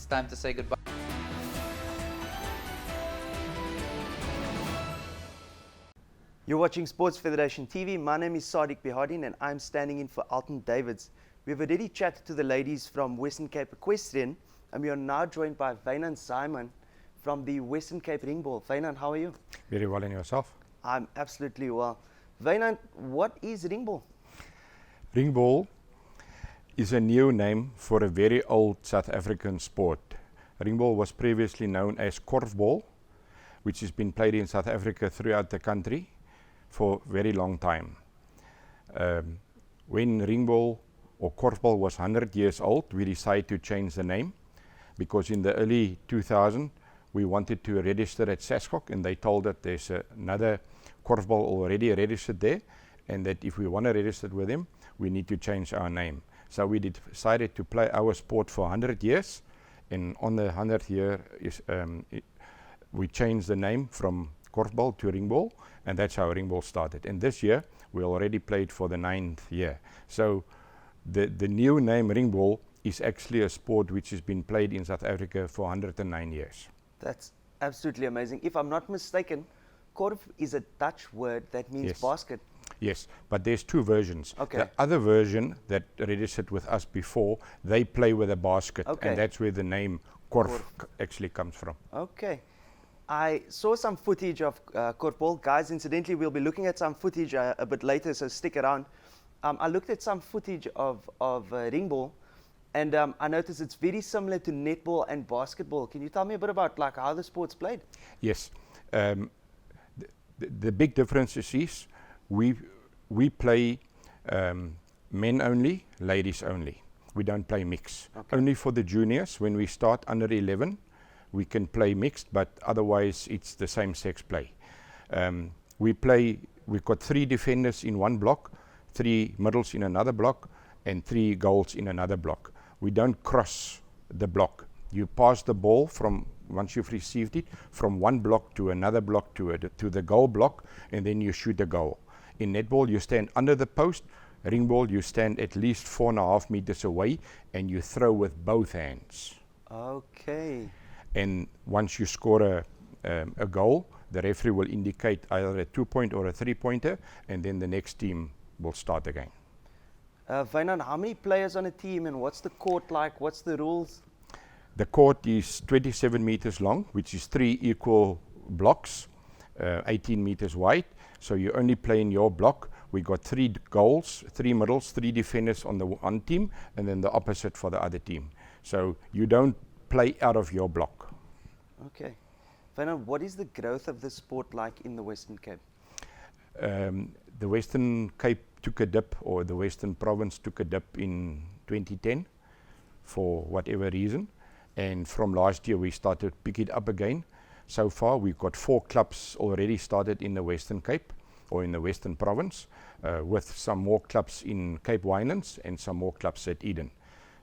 It's time to say goodbye. You're watching Sports Federation TV. My name is Sadiq Bihardin and I'm standing in for Alton Davids. We've already chatted to the ladies from Western Cape Equestrian and we are now joined by Wynand and Zaayman from the Western Cape Ringball. Wynand, how are you? Very well, and yourself? I'm absolutely well. Wynand, what is Ringball? Ringball is a new name for a very old South African sport. Ringball was previously known as korfball, which has been played in South Africa throughout the country for a very long time. When Ringball or korfball was 100 years old, we decided to change the name because in the early 2000s we wanted to register at SASCOC and they told us there's another korfball already registered there and that if we want to register with them, we need to change our name. So we decided to play our sport for 100 years and on the 100th year we changed the name from korfball to Ringball, and that's how Ringball started. And this year, we already played for the 9th year. So the new name Ringball is actually a sport which has been played in South Africa for 109 years. That's absolutely amazing. If I'm not mistaken, korf is a Dutch word that means basket. Yes, but there's two versions. Okay. The other version that registered with us before, they play with a basket, and that's where the name korf actually comes from. Okay. I saw some footage of korfball. Guys, incidentally, we'll be looking at some footage a bit later, so stick around. I looked at some footage of Ringball, and I noticed it's very similar to netball and basketball. Can you tell me a bit about like how the sport's played? Yes. The big difference is we play men only, ladies only. We don't play mix. Okay. Only for the juniors, when we start under 11, we can play mixed, but otherwise it's the same sex play. We've got 3 defenders in one block, 3 middles in another block, and 3 goals in another block. We don't cross the block. You pass the ball from, once you've received it, from one block to another block to the goal block, and then you shoot a goal. In netball, you stand under the post. Ringball, you stand at least 4.5 meters away, and you throw with both hands. Okay. And once you score a goal, the referee will indicate either a 2-point or a 3-pointer, and then the next team will start again. Wynand, how many players on a team and what's the court like? What's the rules? The court is 27 meters long, which is 3 equal blocks, 18 meters wide. So you only play in your block. We got 3 goals, 3 middles, 3 defenders on the one team, and then the opposite for the other team. So you don't play out of your block. Okay. Wynand, what is the growth of the sport like in the Western Cape? The Western Cape took a dip, or the Western Province took a dip in 2010 for whatever reason. And from last year, we started to pick it up again. So far, we've got 4 clubs already started in the Western Cape, or in the Western Province, with some more clubs in Cape Wynand and some more clubs at Eden.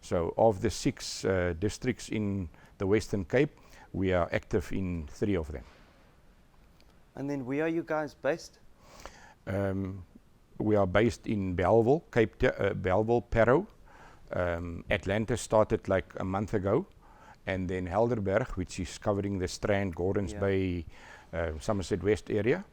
So of the 6 districts in the Western Cape, we are active in 3 of them. And then where are you guys based? We are based in Bellville, Bellville, Parow. Atlanta started like a month ago. And then Helderberg, which is covering the Strand, Gordons Bay, Somerset West area.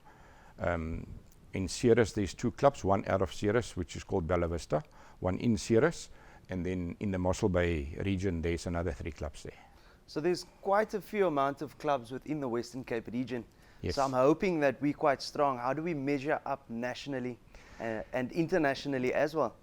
In Ceres, there's 2 clubs, one out of Ceres, which is called Bella Vista, one in Ceres. And then in the Mossel Bay region, there's another 3 clubs there. So there's quite a few amount of clubs within the Western Cape region. Yes. So I'm hoping that we're quite strong. How do we measure up nationally and internationally as well?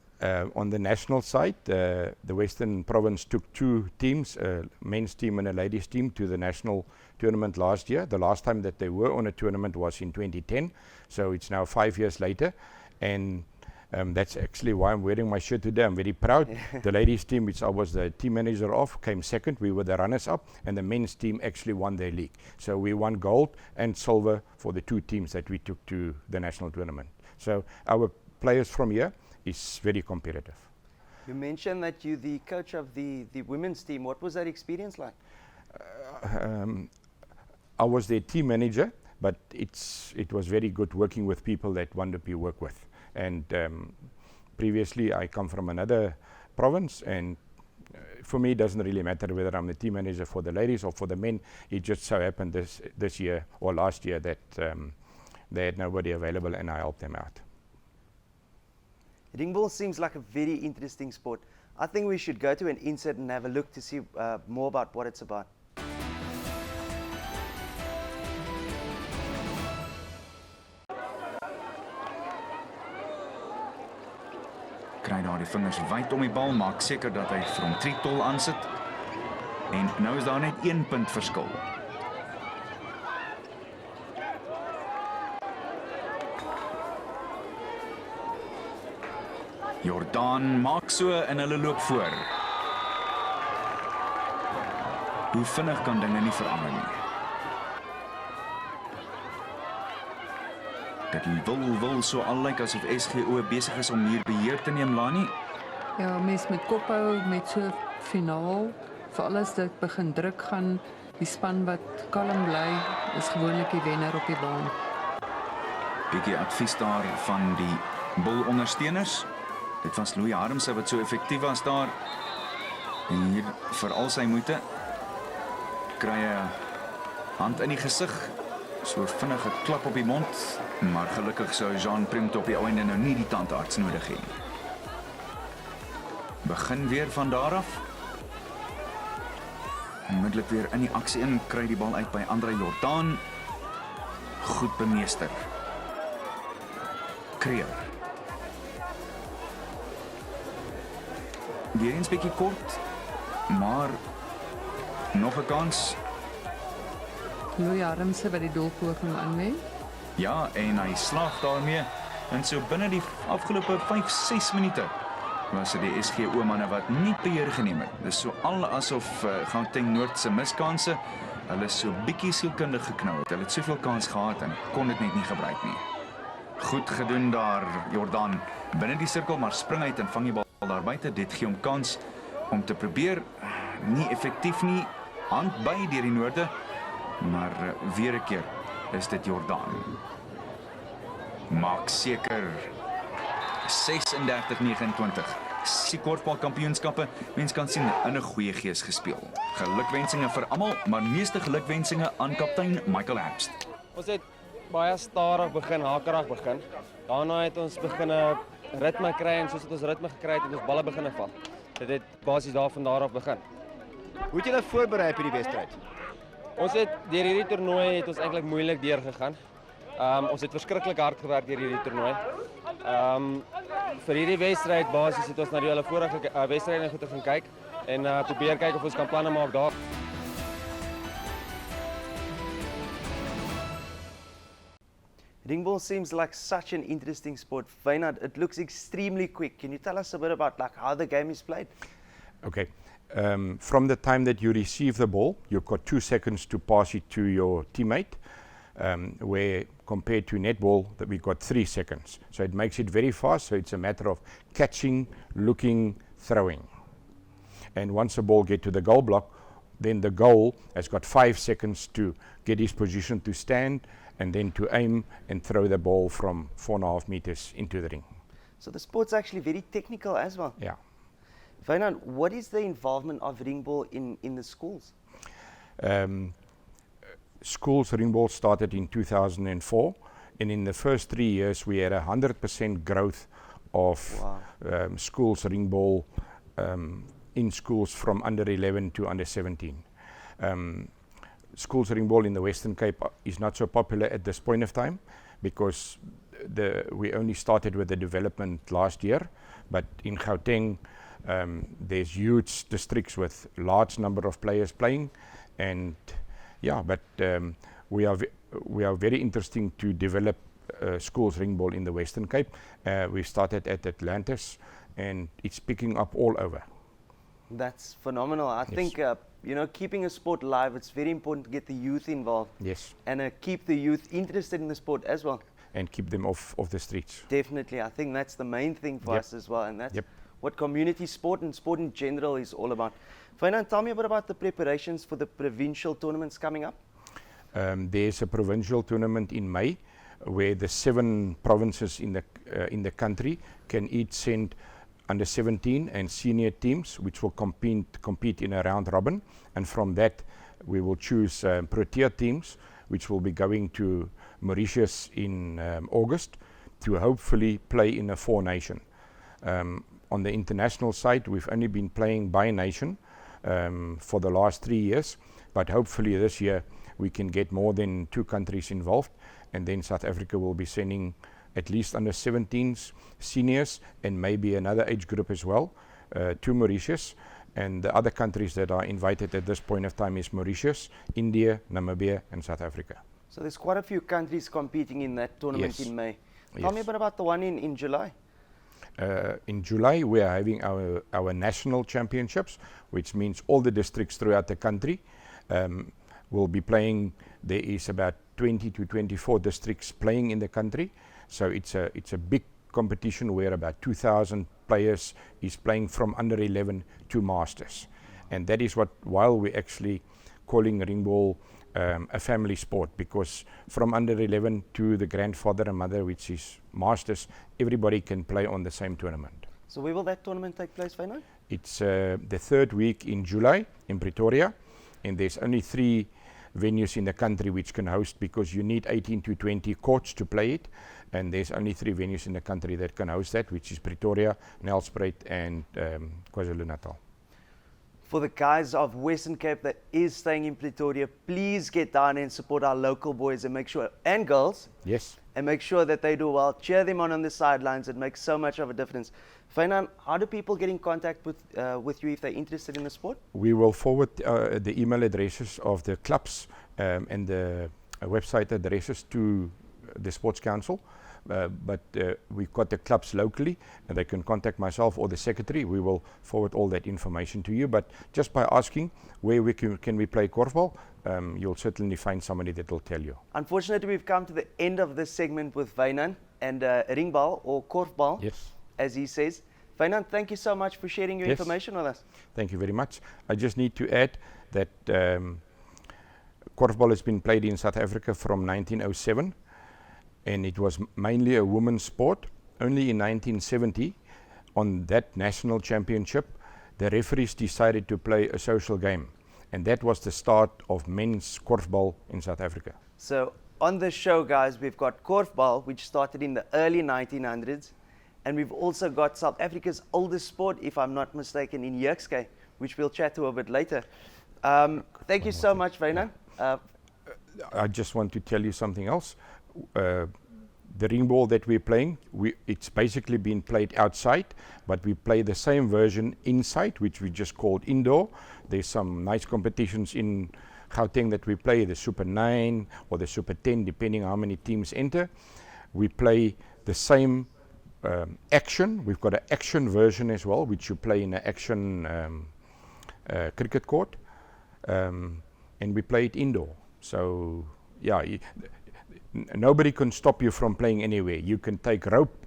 On the national side, the Western Province took 2 teams, a men's team and a ladies team, to the national tournament last year. The last time that they were on a tournament was in 2010, so it's now 5 years later. And that's actually why I'm wearing my shirt today. I'm very proud. The ladies team, which I was the team manager of, came second. We were the runners-up, and the men's team actually won their league. So we won gold and silver for the 2 teams that we took to the national tournament. So our players from here is very competitive. You mentioned that you're the coach of the women's team. What was that experience like? I was their team manager, but it was very good working with people that want to be worked with. And previously I come from another province, and for me, it doesn't really matter whether I'm the team manager for the ladies or for the men. It just so happened this year or last year that they had nobody available and I helped them out. Ringball seems like a very interesting sport. I think we should go to an insert and have a look to see more about what it's about. Kry daar die vingers wyd om die bal, maak seker dat hy vir hom 3 tol aansit. En nou is daar net 1 punt verskil. Jordan maak so en hulle loop voor. Hoe vinnig kan dinge nie verander nie. Dit wil so al lyk asof SGO besig is om hier beheer te neem, Lani. Ja, mens met kop hou met so finaal, veral as dit begin druk gaan, die span wat kalm bly, is gewoonlik die wenner op die baan. Bietjie advies daar van die bulondersteuners. Dit was Louis Harmse wat so effektief was daar. En hier vir al sy moeite kry 'n hand in die gesig. So vinnige klap op die mond, maar gelukkig sou Jean Primte op die einde nou nie die tandarts nodig hê. Begin weer van daar af. Onmiddellik weer in die aksie in, kry die bal uit by Andre Jordan. Goed bemeester. Kreer. Weer eens bietjie kort, maar nog 'n kans. Louis Harmse wat die doelpoging aanwend. Ja, en hy slaag daarmee. En so binne die afgelope 5-6 minute was dit die SGO-manne wat nie beheer geneem het. Dis so al asof Gauteng Noord se miskanse, hulle so bietjie sielkundig geknou het. Hulle het soveel kans gehad en kon dit net nie gebruik nie. Goed gedoen daar, Jordan. Binne die sirkel, maar spring uit en vang die bal daar buite. Dit gee hom kans om te probeer. Nie effektief nie, hand by deur die Noorde. Maar weer 'n keer is dit Jordan. Maak seker 36-29. Die korfbalkampioenskappe, mens kan sien in 'n goeie gees gespeel. Gelukwensinge vir almal, maar meeste gelukwensinge aan kaptein Michael Herbst. Ons het baie stadig begin, hakerig begin. Daarna het ons begin 'n ritme kry en soos het ons ritme gekry het, het ons balle begin val. Dit het basies daar af begin. Hoe het julle voorberei op hierdie wedstryd? Ons het deur hierdie toernooi het ons eintlik moeilik deurgegaan. Ons het verskriklik hard gewerk deur hierdie toernooi. Vir hierdie wedstryd basies het ons na die hele vorige wedstryde goed te gaan kyk en probeer kyk of ons kan planne maak daar. Ringball seems like such an interesting sport. Wynand, it looks extremely quick. Can you tell us a bit about how the game is played? Okay. From the time that you receive the ball, you've got 2 seconds to pass it to your teammate, where compared to netball, that we've got 3 seconds. So it makes it very fast, so it's a matter of catching, looking, throwing. And once the ball gets to the goal block, then the goal has got 5 seconds to get his position to stand, and then to aim and throw the ball from 4.5 meters into the ring. So the sport's actually very technical as well. Yeah. Wynand, what is the involvement of Ringball in the schools? Schools Ringball started in 2004, and in the first 3 years we had 100% growth of schools Ringball in schools from under 11 to under 17. Schools Ringball in the Western Cape is not so popular at this point of time because we only started with the development last year, but in Gauteng there's huge districts with large number of players playing, and we are very interesting to develop schools Ringball in the Western Cape. We started at Atlantis and it's picking up all over. That's phenomenal. I think keeping a sport alive, it's very important to get the youth involved. Yes. And keep the youth interested in the sport as well. And keep them off the streets. Definitely. I think that's the main thing for us as well, and that's what community sport and sport in general is all about. Wynand, tell me a bit about the preparations for the provincial tournaments coming up. There's a provincial tournament in May where the 7 provinces in the country can each send under 17 and senior teams, which will compete in a round robin. And from that, we will choose Protea teams, which will be going to Mauritius in August to hopefully play in a 4-nation. On the international side, we've only been playing by nation for the last 3 years, but hopefully this year we can get more than 2 countries involved, and then South Africa will be sending at least under 17s, seniors, and maybe another age group as well to Mauritius. And the other countries that are invited at this point of time is Mauritius, India, Namibia, and South Africa. So there's quite a few countries competing in that tournament Yes. in May. Tell me a bit about the one in July. In July, we are having our national championships, which means all the districts throughout the country will be playing. There is about 20 to 24 districts playing in the country, so it's a big competition where about 2,000 players is playing from under 11 to masters, and that is what, while we're actually calling Ringball a family sport, because from under 11 to the grandfather and mother, which is masters, everybody can play on the same tournament. So where will that tournament take place, Wynand? It's the 3rd week in July in Pretoria, and there's only 3 venues in the country which can host, because you need 18 to 20 courts to play it, and there's only 3 venues in the country that can host that, which is Pretoria, Nelspruit, and KwaZulu-Natal. For the guys of Western Cape that is staying in Pretoria, please get down and support our local boys and make sure, and girls, Yes. and make sure that they do well. Cheer them on the sidelines. It makes so much of a difference. Wynand, how do people get in contact with you if they're interested in the sport? We will forward the email addresses of the clubs and the website addresses to the Sports Council. But we've got the clubs locally, and they can contact myself or the secretary. We will forward all that information to you. But just by asking where we can we play korfbal, you'll certainly find somebody that will tell you. Unfortunately, we've come to the end of this segment with Wynand and Ringball, or korfbal, Yes. as he says. Wynand, thank you so much for sharing your Yes. information with us. Thank you very much. I just need to add that korfbal has been played in South Africa from 1907. And it was mainly a women's sport. Only in 1970, on that national championship, the referees decided to play a social game. And that was the start of men's korfbal in South Africa. So on the show, guys, we've got korfbal, which started in the early 1900s. And we've also got South Africa's oldest sport, if I'm not mistaken, in Ch263, which we'll chat to a bit later. Thank you so much, Wynand. I just want to tell you something else. The ringball that we're playing, it's basically been played outside, but we play the same version inside, which we just called indoor. There's some nice competitions in Gauteng that we play, the Super 9 or the Super 10, depending how many teams enter. We play the same action. We've got an action version as well, which you play in an action cricket court, and we play it indoor. So, yeah. Nobody can stop you from playing anywhere. You can take rope,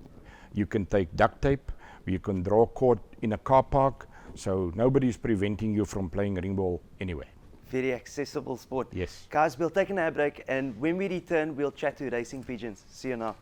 you can take duct tape, you can draw cord in a car park. So nobody is preventing you from playing ringball anywhere. Very accessible sport. Yes. Guys, we'll take an ad break, and when we return, we'll chat to Racing Pigeons. See you now.